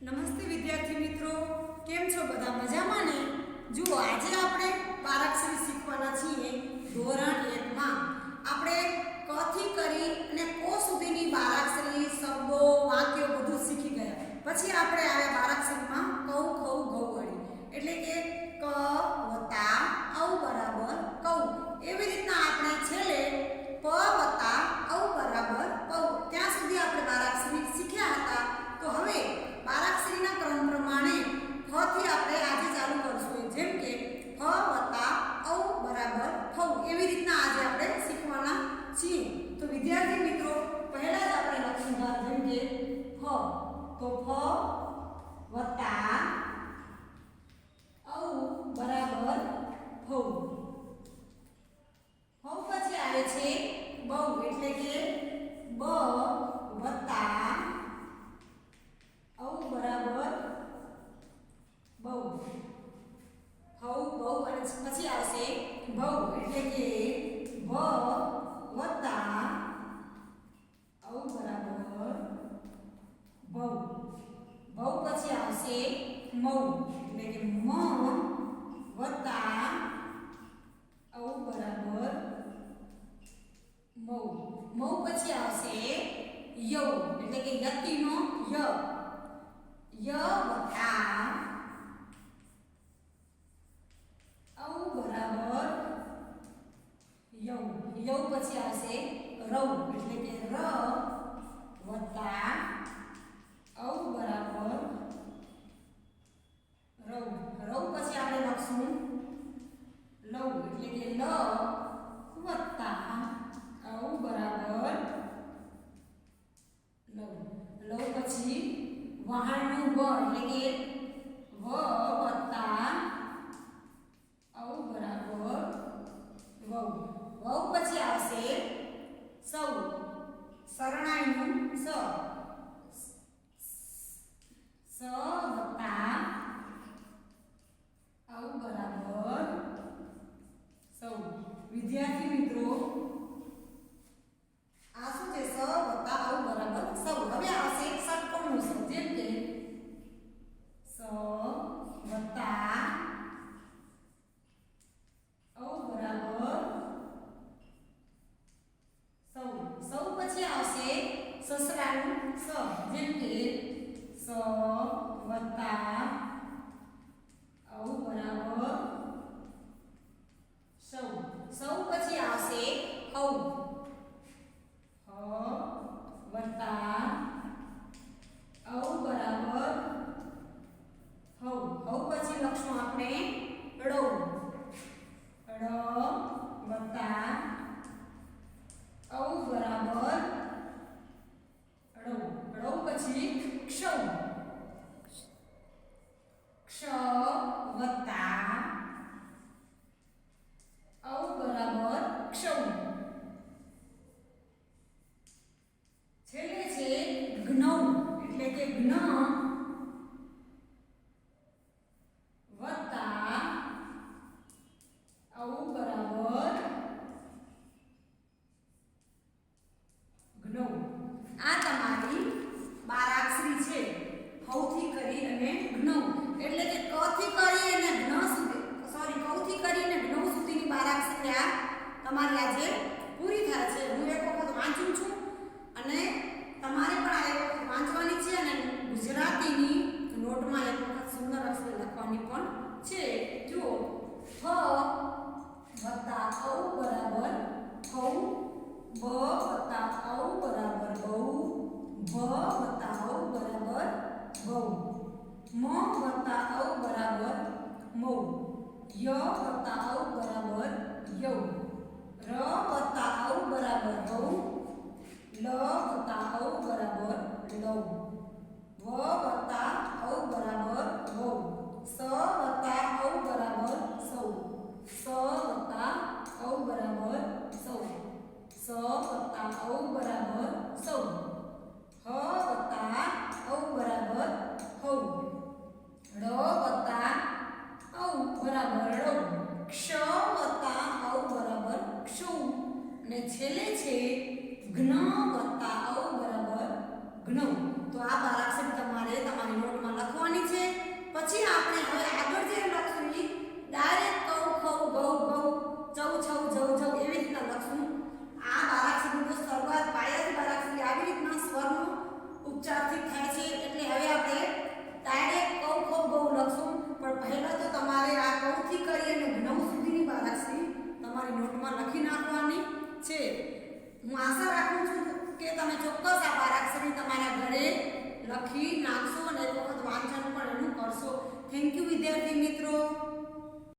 નમસ્તે વિદ્યાર્થી મિત્રો, કેમ છો બધા? મજામાં ને? જુઓ, આજે આપણે બારાક્ષરી શીખવાના છીએ. ધોરણ 1 માં આપણે ક થી કરી અને કો સુધીની બારાક્ષરી, શબ્દો, વાક્યો બધું શીખી ગયા. પછી આપણે આવ્યા બારાક્ષરીમાં કૌ, ખૌ, ગૌ વાળી, એટલે કે ક વત્તા ઔ બરાબર કૌ. એવી રીતના આપણે છેલ્લે પ વત્તા ઔ બરાબર પૌ ત્યાં સુધી આપણે બારાક્ષરી શીખ્યા હતા. તો હવે બારાક્ષરીના ક્રમ પ્રમાણે ફ થી આપણે આજે ચાલુ કરશું. જેમ કે ફ વત્તા ઔ બરાબર ફૌ એવી રીતના આજે આપણે શીખવાના છીએ. તો વિદ્યાર્થી મિત્રો, પહેલા જ આપણે લખશું જેમ કે ફ, તો ફ વત્તા ઔ બરાબર ફૌ. ફૌ પછી આવે છે બૌ, એટલે કે બ વત્તા ઔ બરાબર બૌ. હૌ બૌ અને પછી આવશે ભૌ, એટલે કે ભ વત્તા ઔ બરાબર ભૌ. ભૌ પછી આવશે મૌ, એટલે કે મ વત્તા ઔ બરાબર મૌ. મૌ પછી આવશે યૌ, એટલે કે યતિનો ય. ય વત્તા ઔ બરાબર યૌ. યૌ પછી આવશે રૌ, એટલે કે ર વત્તા ઔ બરાબર રૌ. રૌ પછી આપણે લખશું લૌ, એટલે કે લ વત્તા ઔ બરાબર લૌ. લૌ પછી વહાણનું વ, એટલે કે વ વત્તા ઔ બરાબર વૌ. વૌ પછી આવશે સૌ, શરણાઈનું સ. સ વત્તા ઔ બરાબર સૌ. વિદ્યાર્થી મિત્રો, આ શું છે? સ વત્તા ઔ બરાબર સૌ. હવે આવશે ષટકોણનું સ, જેમ કે સ વત્તા ઔ બરાબર સૌ. સૌ પછી આવશે સસરાનું સ, જેમ કે સ વત્તા ઔ બરાબર સૌ. સૌ પછી આવશે ઔ. હ વત્તા ઔ બરાબર હૌ. હૌ પછી લખશું આપણે ળૌ. ળ વત્તા ઔ બરાબર ળૌ. ળૌ પછી ક્ષૌ. ક્ષ વત્તા ઔ બરાબર ક્ષૌ. છેલ્લે છે જ્ઞૌ, એટલે કે જ્ઞ વત્તા ઔ બરાબર જ્ઞૌ. આ તમારી બારાક્ષરી છે, હૌથી કરી અને જ્ઞૌ. એટલે કે ક થી કરી અને જ્ઞ સુધી, કૌ થી કરી અને જ્ઞૌ સુધીની બારાક્ષરી આ તમારી આજે પૂરી થાય છે. હું એક વખત વાંચું છું અને તમારે પણ આ એક વખત વાંચવાની છે અને ગુજરાતીની નોટમાં એક વખત સુંદર અક્ષર લખવાની પણ છે. જો ફ વત્તા ઔ બરાબર ફૌ, બ વત્તા ઔ બરાબર બૌ, ભ વત્તા ઔ બરાબર ભૌ, મ વત્તા ઔ બરાબર મૌ, ય વત્તા ઔ બરાબર યૌ, ર વત્તા ઔ બરાબર હૌ, લ વત્તા ઔ બરાબર લૌ, વ વત્તા ઔ બરાબર વૌ, સ વત્તા ઔ બરાબર સૌ, સ વત્તા ઔ બરાબર સૌ, સ વત્તા ઔ બરાબર સૌ, હ વત્તા ઔ બરાબર હૌ, ળ વત્તા ઔ બરાબર ળૌ, ક્ષ વત્તા ઔ બરાબર ક્ષૌ. અને છેલ્લે છે જ્ઞ વત્તા ઔ બરાબર જ્ઞૌ. તો આ બારાક્ષરી તમારે તમારી નોટમાં ઉચ્ચારથી થાય છે એટલે હવે આપણે ડાયરેક્ટ કૌ ખો ગૌ લખશું પણ પહેલા તો તમારે આ કૌથી કરી અને જ્ઞ સુધીની બારાક્ષરી તમારી નોટમાં લખી નાખવાની છે હું આશા રાખું છું કે તમે ચોક્કસ આ બારાક્ષરી તમારા ઘરે લખી નાખશો અને એક વખત વાંચન પણ એનું કરશો થેન્ક યુ વિદ્યાર્થી મિત્રો